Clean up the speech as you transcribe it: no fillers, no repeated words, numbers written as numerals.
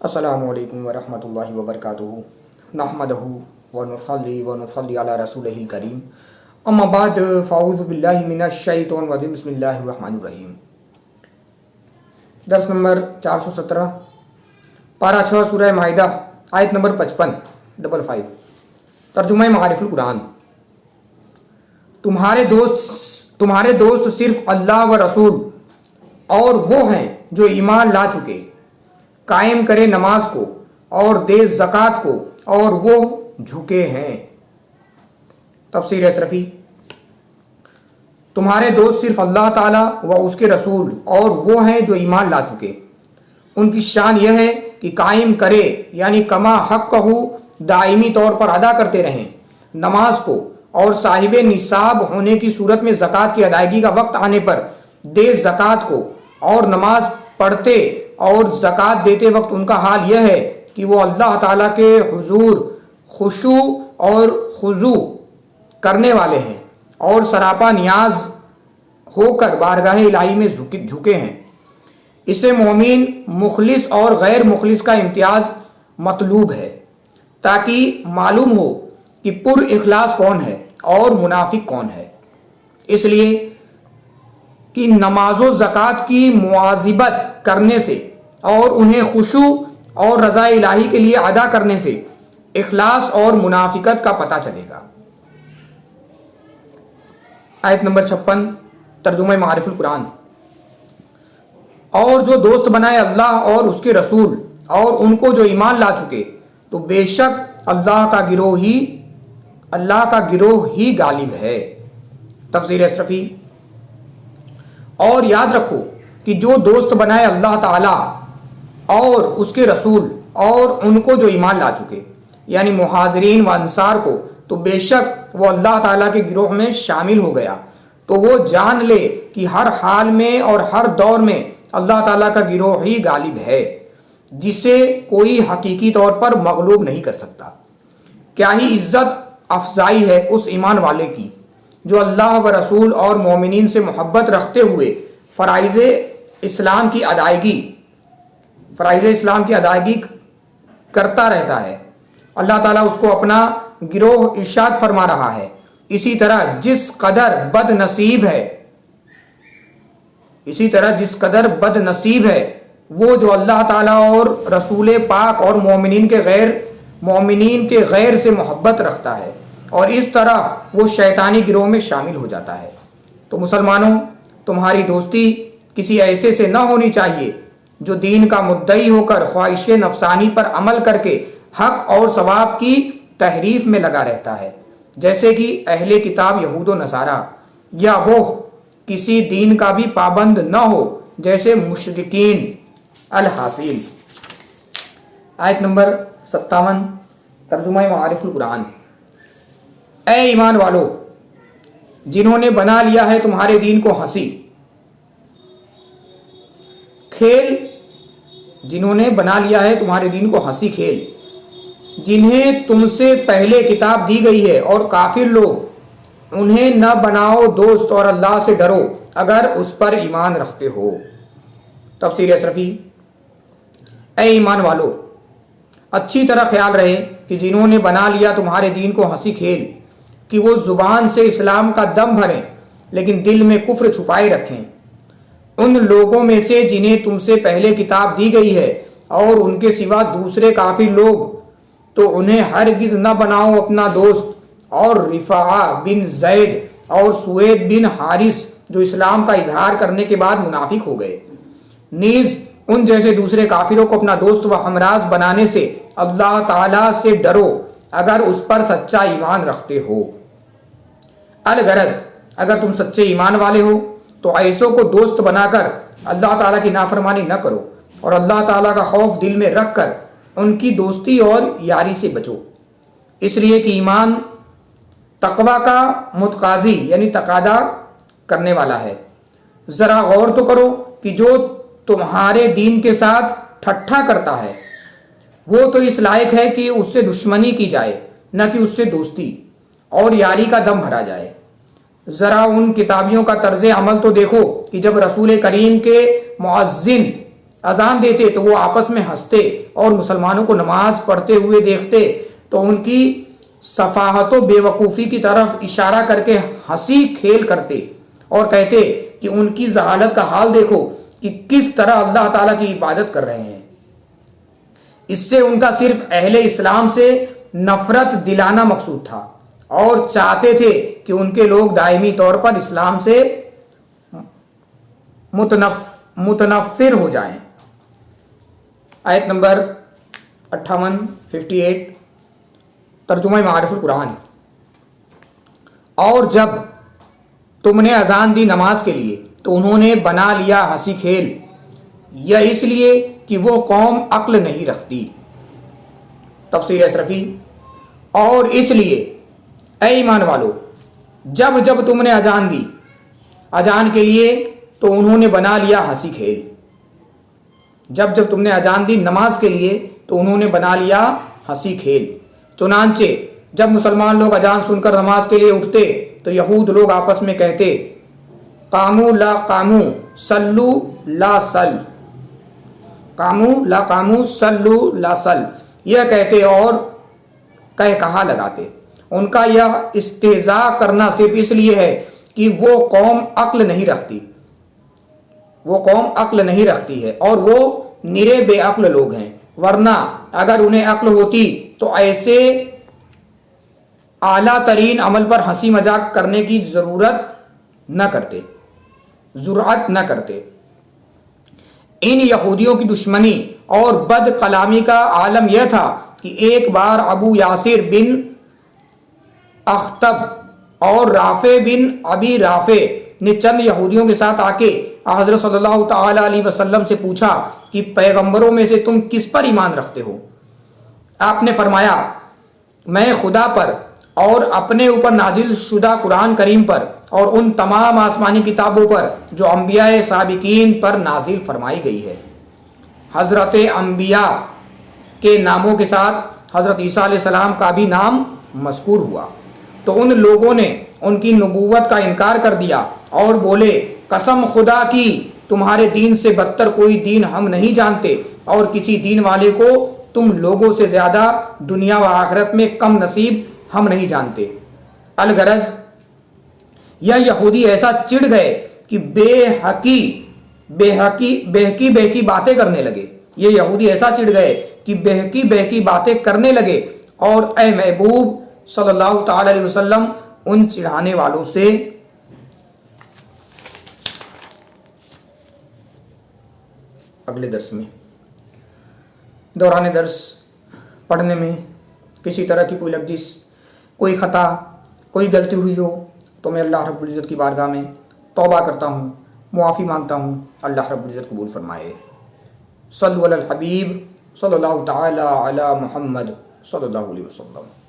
السلام علیکم ورحمۃ اللہ وبرکاتہ نحمدہ ونصلی علی رسولہ الکریم اما بعد فاعوذ باللہ من الشیطان الرجیم بسم اللہ الرحمن الرحیم۔ درس نمبر 417 پارہ 6 سورہ مائدہ آیت نمبر 55 ترجمہ معارف القرآن۔ تمہارے دوست صرف اللہ و رسول اور وہ ہیں جو ایمان لا چکے، قائم کرے نماز کو اور دے زکوٰۃ کو اور وہ جھکے ہیں۔ تفسیر اشرفی۔ تمہارے دوست صرف اللہ تعالیٰ و اس کے رسول اور وہ ہیں جو ایمان لا چکے۔ ان کی شان یہ ہے کہ قائم کرے یعنی کما حق ہو دائمی طور پر ادا کرتے رہیں نماز کو، اور صاحب نصاب ہونے کی صورت میں زکوٰۃ کی ادائیگی کا وقت آنے پر دے زکوٰۃ کو، اور نماز پڑھتے اور زکوٰۃ دیتے وقت ان کا حال یہ ہے کہ وہ اللہ تعالیٰ کے حضور خشوع اور خضوع کرنے والے ہیں اور سراپا نیاز ہو کر بارگاہ الہی میں جھکے ہیں۔ اسے مومن مخلص اور غیر مخلص کا امتیاز مطلوب ہے تاکہ معلوم ہو کہ پر اخلاص کون ہے اور منافق کون ہے۔ اس لیے کہ نماز و زکوٰۃ کی مواظبت کرنے سے اور انہیں خشوع اور رضا الہی کے لیے ادا کرنے سے اخلاص اور منافقت کا پتہ چلے گا۔ آیت نمبر 56 ترجمہ معارف القرآن۔ اور جو دوست بنائے اللہ اور اس کے رسول اور ان کو جو ایمان لا چکے تو بے شک اللہ کا گروہ ہی غالب ہے۔ تفسیر اشرفی۔ اور یاد رکھو کہ جو دوست بنائے اللہ تعالیٰ اور اس کے رسول اور ان کو جو ایمان لا چکے یعنی مہاجرین و انصار کو، تو بے شک وہ اللہ تعالیٰ کے گروہ میں شامل ہو گیا۔ تو وہ جان لے کہ ہر حال میں اور ہر دور میں اللہ تعالیٰ کا گروہ ہی غالب ہے، جسے کوئی حقیقی طور پر مغلوب نہیں کر سکتا۔ کیا ہی عزت افزائی ہے اس ایمان والے کی جو اللہ و رسول اور مومنین سے محبت رکھتے ہوئے فرائض اسلام کی ادائیگی کرتا رہتا ہے۔ اللہ تعالیٰ اس کو اپنا گروہ ارشاد فرما رہا ہے۔ اسی طرح جس قدر بد نصیب ہے وہ جو اللہ تعالیٰ اور رسول پاک اور مومنین کے غیر سے محبت رکھتا ہے، اور اس طرح وہ شیطانی گروہ میں شامل ہو جاتا ہے۔ تو مسلمانوں، تمہاری دوستی کسی ایسے سے نہ ہونی چاہیے جو دین کا مدعی ہو کر خواہش نفسانی پر عمل کر کے حق اور ثواب کی تحریف میں لگا رہتا ہے، جیسے کہ اہل کتاب یہود و نصارہ، یا وہ کسی دین کا بھی پابند نہ ہو جیسے مشرکین۔ الحاصل۔ آیت نمبر 57 ترجمہ معارف القرآن۔ اے ایمان والو، جنہوں نے بنا لیا ہے تمہارے دین کو ہنسی کھیل، جنہیں تم سے پہلے کتاب دی گئی ہے، اور کافر لوگ انہیں نہ بناؤ دوست، اور اللہ سے ڈرو اگر اس پر ایمان رکھتے ہو۔ تفسیر اشرفی۔ اے ایمان والو، اچھی طرح خیال رہے کہ جنہوں نے بنا لیا تمہارے دین کو ہنسی کھیل کہ وہ زبان سے اسلام کا دم بھریں لیکن دل میں کفر چھپائے رکھیں، ان لوگوں میں سے جنہیں تم سے پہلے کتاب دی گئی ہے اور ان کے سوا دوسرے کافر لوگ، تو انہیں ہرگز نہ بناؤ اپنا دوست۔ اور رفاعہ بن زید اور سوید بن حارث جو اسلام کا اظہار کرنے کے بعد منافق ہو گئے، نیز ان جیسے دوسرے کافروں کو اپنا دوست و ہمراز بنانے سے اللہ تعالیٰ سے ڈرو اگر اس پر سچا ایمان رکھتے ہو۔ الغرض اگر تم سچے ایمان والے ہو تو ایسوں کو دوست بنا کر اللہ تعالیٰ کی نافرمانی نہ کرو، اور اللہ تعالیٰ کا خوف دل میں رکھ کر ان کی دوستی اور یاری سے بچو، اس لیے کہ ایمان تقوی کا متقاضی یعنی تقاضا کرنے والا ہے۔ ذرا غور تو کرو کہ جو تمہارے دین کے ساتھ ٹھٹھا کرتا ہے وہ تو اس لائق ہے کہ اس سے دشمنی کی جائے، نہ کہ اس سے دوستی اور یاری کا دم بھرا جائے۔ ذرا ان کتابیوں کا طرز عمل تو دیکھو کہ جب رسول کریم کے مؤذن اذان دیتے تو وہ آپس میں ہنستے اور مسلمانوں کو نماز پڑھتے ہوئے دیکھتے تو ان کی سفاہت و بے وقوفی کی طرف اشارہ کر کے ہنسی کھیل کرتے اور کہتے کہ ان کی ذہالت کا حال دیکھو کہ کس طرح اللہ تعالیٰ کی عبادت کر رہے ہیں۔ اس سے ان کا صرف اہل اسلام سے نفرت دلانا مقصود تھا اور چاہتے تھے کہ ان کے لوگ دائمی طور پر اسلام سے متنفر ہو جائیں۔ آیت نمبر 58 ترجمہ معارف القرآن۔ اور جب تم نے اذان دی نماز کے لیے تو انہوں نے بنا لیا ہنسی کھیل، یہ اس لیے کہ وہ قوم عقل نہیں رکھتی۔ تفسیر اشرفی۔ اور اس لیے اے ایمان والو جب جب تم نے اذان دی اذان کے لیے تو انہوں نے بنا لیا ہنسی کھیل، جب جب تم نے اذان دی نماز کے لیے تو انہوں نے بنا لیا ہنسی کھیل۔ چنانچہ جب مسلمان لوگ اذان سن کر نماز کے لیے اٹھتے تو یہود لوگ آپس میں کہتے قامو لا قامو صلو لا صل، قامو لا قامو صلو لا صل، یہ کہتے اور کہا لگاتے۔ ان کا یہ استہزاء کرنا صرف اس لیے ہے کہ وہ قوم عقل نہیں رکھتی، وہ قوم عقل نہیں رکھتی ہے اور وہ نرے بے عقل لوگ ہیں، ورنہ اگر انہیں عقل ہوتی تو ایسے اعلیٰ ترین عمل پر ہنسی مذاق کرنے کی جرأت نہ کرتے۔ ان یہودیوں کی دشمنی اور بد کلامی کا عالم یہ تھا کہ ایک بار ابو یاسر بن اخطب اور رافع بن ابی رافع نے چند یہودیوں کے ساتھ آ کے حضرت صلی اللہ تعالی علیہ وسلم سے پوچھا کہ پیغمبروں میں سے تم کس پر ایمان رکھتے ہو؟ آپ نے فرمایا میں خدا پر اور اپنے اوپر نازل شدہ قرآن کریم پر اور ان تمام آسمانی کتابوں پر جو انبیاء سابقین پر نازل فرمائی گئی ہے۔ حضرت انبیاء کے ناموں کے ساتھ حضرت عیسیٰ علیہ السلام کا بھی نام مذکور ہوا تو ان لوگوں نے ان کی نبوت کا انکار کر دیا اور بولے قسم خدا کی تمہارے دین سے بدتر کوئی دین ہم نہیں جانتے اور کسی دین والے کو تم لوگوں سے زیادہ دنیا و آخرت میں کم نصیب ہم نہیں جانتے۔ الغرض یہ یہودی ایسا چڑ گئے کہ بہکی باتیں کرنے لگے، یہ یہودی ایسا چڑ گئے کہ بہکی باتیں کرنے لگے اور اے محبوب صلی اللہ تعالی علیہ وسلم ان چڑھانے والوں سے اگلے درس میں دوران درس پڑھنے میں کسی طرح کی کوئی لفظ، کوئی خطا، کوئی غلطی ہوئی ہو تو میں اللہ رب العزت کی بارگاہ میں توبہ کرتا ہوں، معافی مانگتا ہوں، اللہ رب العزت قبول فرمائے۔ صلو علی الحبیب صلی اللہ تعالی علی محمد صلی اللہ علیہ وسلم۔